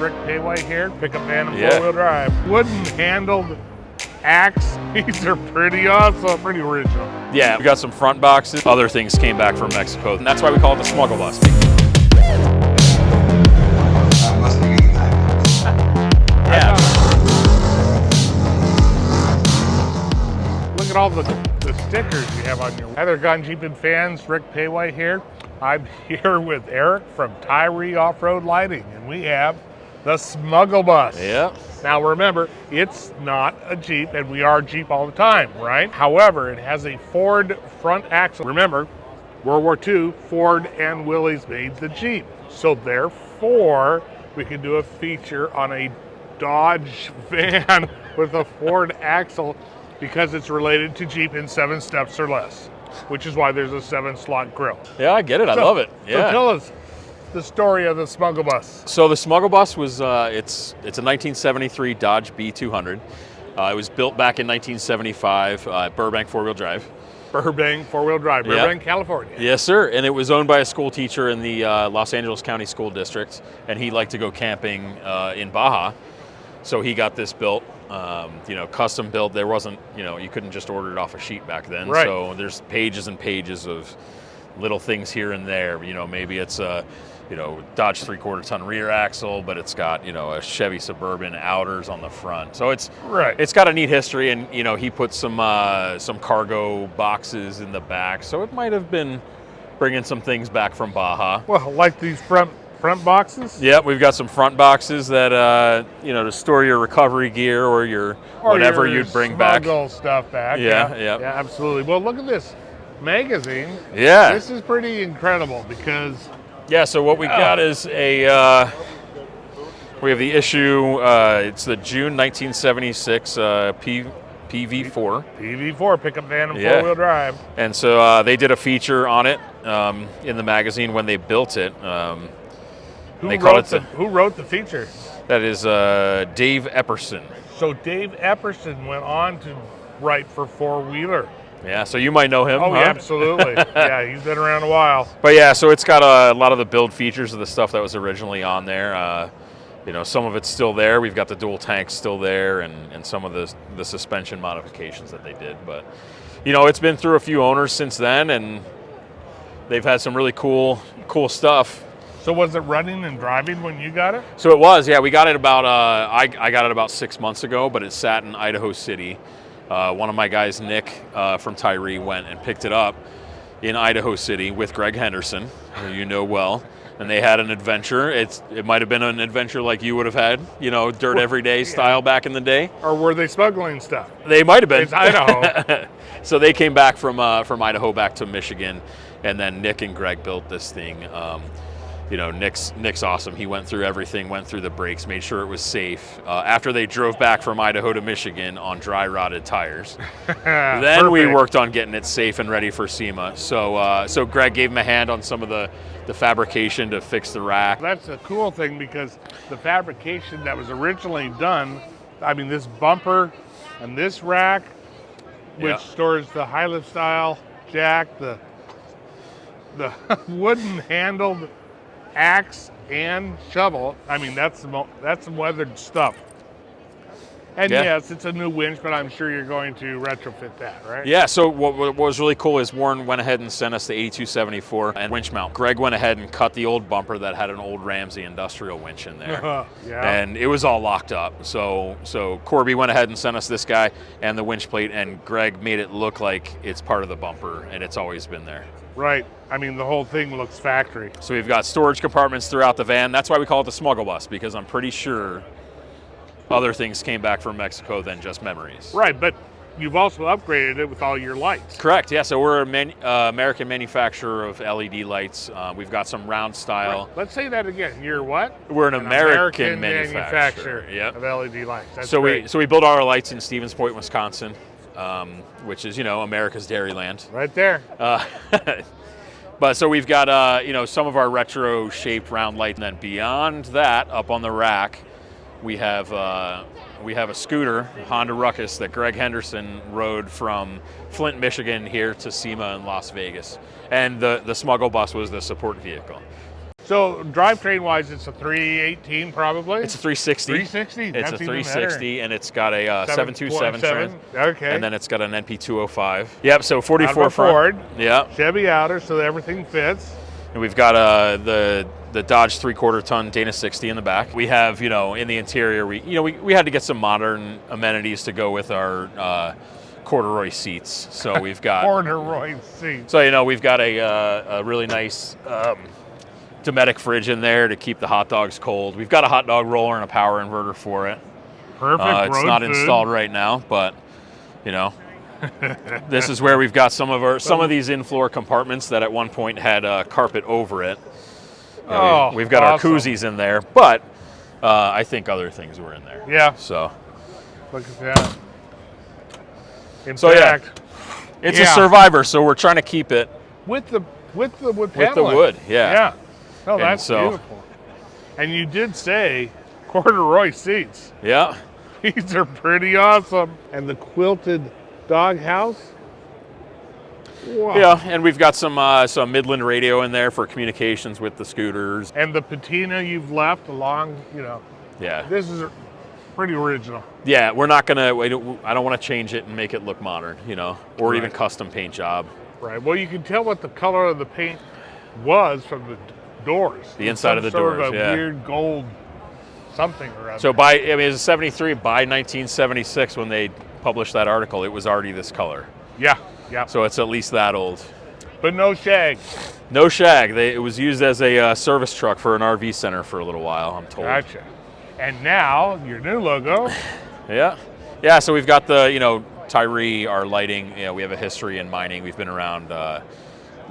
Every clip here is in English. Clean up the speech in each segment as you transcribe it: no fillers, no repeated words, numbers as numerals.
Péwé here, pickup van and four-wheel drive. Wooden handled axe. These are pretty awesome, pretty original. Yeah, we got some front boxes. Other things came back from Mexico, and that's why we call it the Smuggle Bus. Yeah. Look at all the stickers you have on your Heather Gun Jeep and Fans. Rick Péwé here. I'm here with Eric from TYRI Off-road Lighting, and we have the Smuggle Bus. Yep. Now remember, it's not a Jeep, and we are Jeep all the time, right? However, it has a Ford front axle. Remember, World War II, Ford and Willys made the Jeep. So therefore, we can do a feature on a Dodge van with a Ford axle because it's related to Jeep in 7 steps or less, which is why there's a 7-slot grill. Yeah, I get it. I love it. Yeah. So tell us the story of the Smuggle Bus. So the Smuggle Bus was, it's a 1973 Dodge B200. It was built back in 1975 at Burbank 4-wheel drive. Burbank 4-wheel drive, Burbank, California. Yes, sir. And it was owned by a school teacher in the Los Angeles County School District, and he liked to go camping in Baja. So he got this built, custom built. There wasn't, you couldn't just order it off a sheet back then. Right. So there's pages and pages of little things here and there. Maybe it's a, Dodge 3/4-ton rear axle, but it's got, a Chevy Suburban outers on the front. So it's got a neat history, and he put some cargo boxes in the back. So it might have been bringing some things back from Baja. Well, like these front boxes? Yeah, we've got some front boxes that to store your recovery gear or your whatever you'd bring back. Smuggle stuff back. Yeah, absolutely. Well, look at this magazine. Yeah. This is pretty incredible because so what we got is we have the issue, it's the June 1976 PV4. PV4 pickup van and four-wheel drive. And so they did a feature on it in the magazine when they built it. Who wrote the feature? That is Dave Epperson. So Dave Epperson went on to write for Four-Wheeler. Yeah, so you might know him. Oh, yeah, absolutely. Yeah, he's been around a while. But yeah, so it's got a lot of the build features of the stuff that was originally on there. Some of it's still there. We've got the dual tanks still there, and some of the suspension modifications that they did. But it's been through a few owners since then, and they've had some really cool stuff. So was it running and driving when you got it? So it was, yeah. We got it about I got it about 6 months ago, but it sat in Idaho City. One of my guys, Nick from TYRI, went and picked it up in Idaho City with Greg Henderson, who you know well, and they had an adventure. It might have been an adventure like you would have had, dirt everyday style back in the day. Or were they smuggling stuff? They might have been. It's Idaho. So they came back from Idaho back to Michigan, and then Nick and Greg built this thing. Nick's awesome. He went through everything, went through the brakes, made sure it was safe. After they drove back from Idaho to Michigan on dry rotted tires, then we worked on getting it safe and ready for SEMA. So Greg gave him a hand on some of the fabrication to fix the rack. That's a cool thing because the fabrication that was originally done, this bumper and this rack, which stores the high lift style jack, the wooden handled axe and shovel. That's some weathered stuff. And yes, it's a new winch, but I'm sure you're going to retrofit that, right? Yeah, so what was really cool is Warren went ahead and sent us the 8274 and winch mount. Greg went ahead and cut the old bumper that had an old Ramsey industrial winch in there. And it was all locked up. So Corby went ahead and sent us this guy and the winch plate, and Greg made it look like it's part of the bumper, and it's always been there. Right. The whole thing looks factory. So we've got storage compartments throughout the van. That's why we call it the Smuggle Bus, because I'm pretty sure other things came back from Mexico than just memories. Right, but you've also upgraded it with all your lights. Correct, yeah. So we're an American manufacturer of LED lights. We've got some round style. Right. Let's say that again. You're what? We're an American manufacturer of LED lights. That's so great. we build our lights in Stevens Point, Wisconsin, which is, America's Dairyland. Right there. But so we've got, some of our retro-shaped round lights, and then beyond that, up on the rack, we have a scooter, a Honda Ruckus, that Greg Henderson rode from Flint, Michigan here to SEMA in Las Vegas. And the Smuggle Bus was the support vehicle. So drivetrain wise, it's a 318 probably. It's a 360. 360. It's That's a even 360, and it's got a 727 trans. Okay. And then it's got an NP205. Yep. So 44 Out of a front. Ford. Yeah. Chevy outer, so everything fits. And we've got the Dodge 3/4 ton Dana 60 in the back. We have, you know, in the interior, we had to get some modern amenities to go with our corduroy seats. So we've got corduroy seats. So, you know, we've got a really nice Dometic fridge in there to keep the hot dogs cold. We've got a hot dog roller and a power inverter for it. Perfect. It's not installed right now, but you know, this is where we've got some of these in-floor compartments that at one point had carpet over it. You know, we've got our koozies in there, but I think other things were in there. Yeah. So look at that. In so fact, yeah, it's a Survivor, so we're trying to keep it with the wood paneling. With the wood, yeah. Yeah. Oh, that's beautiful. And you did say corduroy seats. Yeah. These are pretty awesome. And the quilted doghouse. Wow. Yeah, and we've got some Midland radio in there for communications with the scooters. And the patina you've left along, you know. Yeah. This is pretty original. Yeah, we're not gonna. I don't want to change it and make it look modern, you know, or even custom paint job. Right. Well, you can tell what the color of the paint was from the doors. The inside of the doors, sort of a weird gold something or other. So it was a 73. By 1976, when they published that article, it was already this color. Yeah, yeah. So it's at least that old. But no shag. No shag. It was used as a service truck for an RV center for a little while, I'm told. Gotcha. And now, your new logo. Yeah. Yeah, so we've got the, you know, TYRI, our lighting. You know, we have a history in mining. We've been around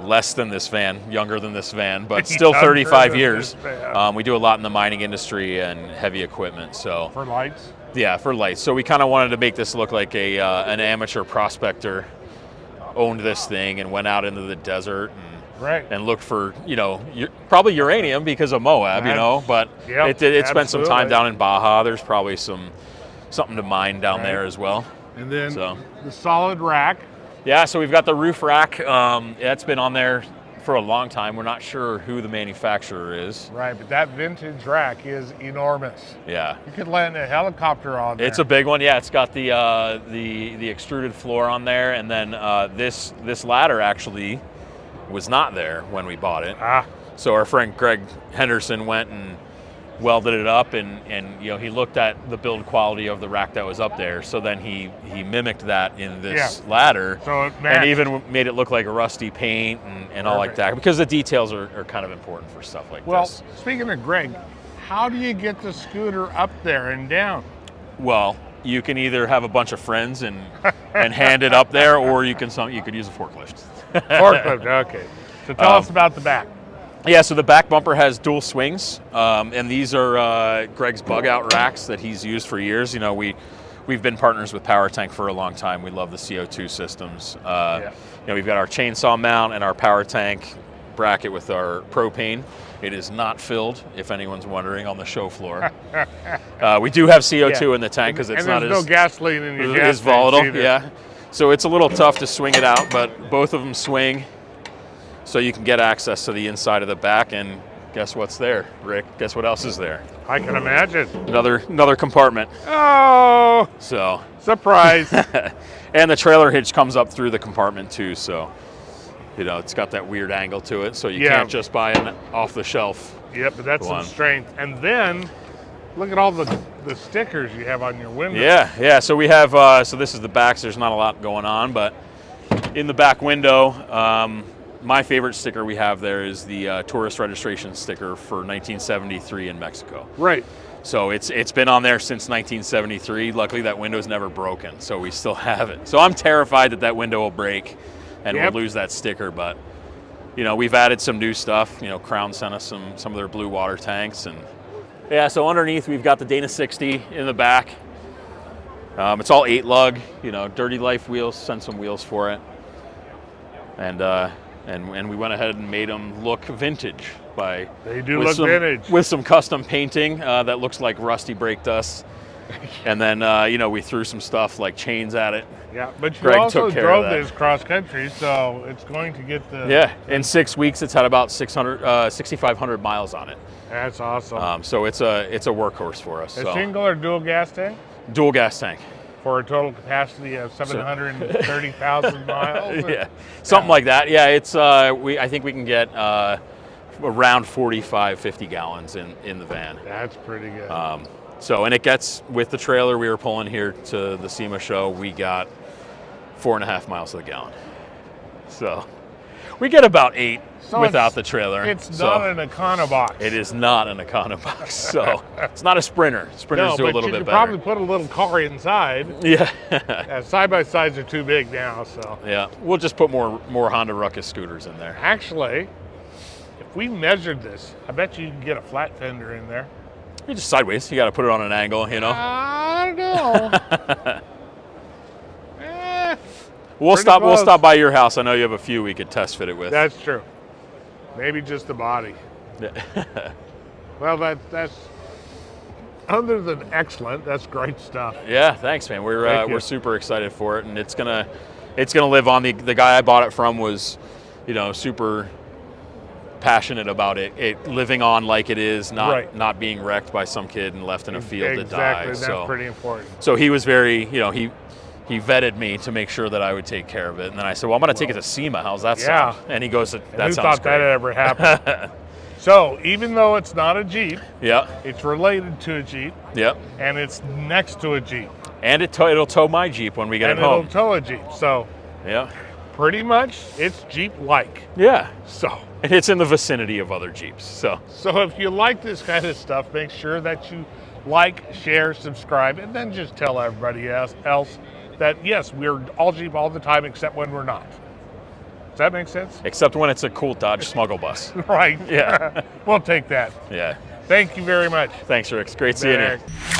less than this van, younger than this van, but still 35 years. We do a lot in the mining industry and heavy equipment. So for lights? Yeah, for lights. So we kind of wanted to make this look like an amateur prospector owned this thing and went out into the desert and looked for, you know, probably uranium because of Moab, you know, but it spent some time down in Baja. There's probably something to mine down there as well. And then the solid rack. Yeah, so we've got the roof rack. It's been on there for a long time. We're not sure who the manufacturer is. Right, but that vintage rack is enormous. Yeah. You could land a helicopter on there. It's a big one. Yeah, it's got the extruded floor on there, and then this ladder actually was not there when we bought it. So our friend Greg Henderson went and welded it up, and you know, he looked at the build quality of the rack that was up there, so then he mimicked that in this ladder, so it and even made it look like a rusty paint and all like that, because the details are kind of important for stuff like this. Well, speaking of Greg, how do you get the scooter up there and down? Well, you can either have a bunch of friends and hand it up there, or you could use a forklift. Forklift, okay. So tell us about the back. Yeah, so the back bumper has dual swings, and these are Greg's bug out racks that he's used for years. You know, we've been partners with Power Tank for a long time. We love the CO2 systems. You know, we've got our chainsaw mount and our Power Tank bracket with our propane. It is not filled, if anyone's wondering, on the show floor. We do have CO2 in the tank because it's not no gasoline in your gas volatile. either. Yeah, so it's a little tough to swing it out, but both of them swing. So you can get access to the inside of the back, and guess what's there, Rick? Guess what else is there? I can imagine. Another compartment. Oh! So surprise! And the trailer hitch comes up through the compartment too, so you know it's got that weird angle to it. So you can't just buy an off-the-shelf. Yep, but that's some strength. And then look at all the stickers you have on your windows. Yeah. So we have. So this is the back. So there's not a lot going on, but in the back window. My favorite sticker we have there is the tourist registration sticker for 1973 in Mexico. Right. So it's been on there since 1973. Luckily, that window's never broken, so we still have it. So I'm terrified that window will break and we'll lose that sticker. But you know, we've added some new stuff. You know, Crown sent us some of their blue water tanks, and so underneath we've got the Dana 60 in the back. It's all 8 lug. You know, Dirty Life wheels. Sent some wheels for it, and we went ahead and made them look vintage vintage. With some custom painting that looks like rusty brake dust. And then, you know, we threw some stuff like chains at it. Yeah, but you Greg also took care drove of that. this cross country, so it's going to get the... Yeah, in 6 weeks, it's had about 6,500 miles on it. That's awesome. So it's a workhorse for us. A So. single or dual gas tank? Dual gas tank. For a total capacity of 730,000 miles? Yeah, something like that. Yeah, it's I think we can get around 45, 50 gallons in the van. That's pretty good. So, and it gets, with the trailer we were pulling here to the SEMA show, we got 4.5 miles to the gallon. So we get about 8 without the trailer. It's not an Econobox. It is not an Econobox. So it's not a Sprinter. Sprinters do a little bit better. You could probably put a little car inside. Yeah. Side-by-sides are too big now, so. Yeah, we'll just put more Honda Ruckus scooters in there. Actually, if we measured this, I bet you can get a flat fender in there. You're just sideways. You got to put it on an angle, you know. I don't know. We'll close. stop by your house. I know you have a few we could test fit it with. That's true. Maybe just the body. Well, that's other than excellent. That's great stuff. Yeah, thanks, man. Thank We're you. super excited for it, and it's gonna live on. The guy I bought it from was, you know, super passionate about it living on like it is, not being wrecked by some kid and left in a field to die. Exactly, that's pretty important. So he was very, you know, he vetted me to make sure that I would take care of it, and then I said, well, I'm going to take it to SEMA. How's that sound? And he goes, that who sounds thought great. that ever happened? So even though it's not a Jeep, Yeah. it's related to a Jeep, Yep. and it's next to a Jeep, And it'll tow my Jeep when we get and it home. it'll tow a Jeep. So Yeah. pretty much it's Jeep-like. Yeah. So And it's in the vicinity of other Jeeps. So if you like this kind of stuff, make sure that you like, share, subscribe, and then just tell everybody else that yes, we're all Jeep all the time, except when we're not. Does that make sense? except when it's a cool Dodge Smuggle Bus. Right. Yeah. We'll take that. Yeah. Thank you very much. Thanks, Rick. It's great seeing you. Thanks.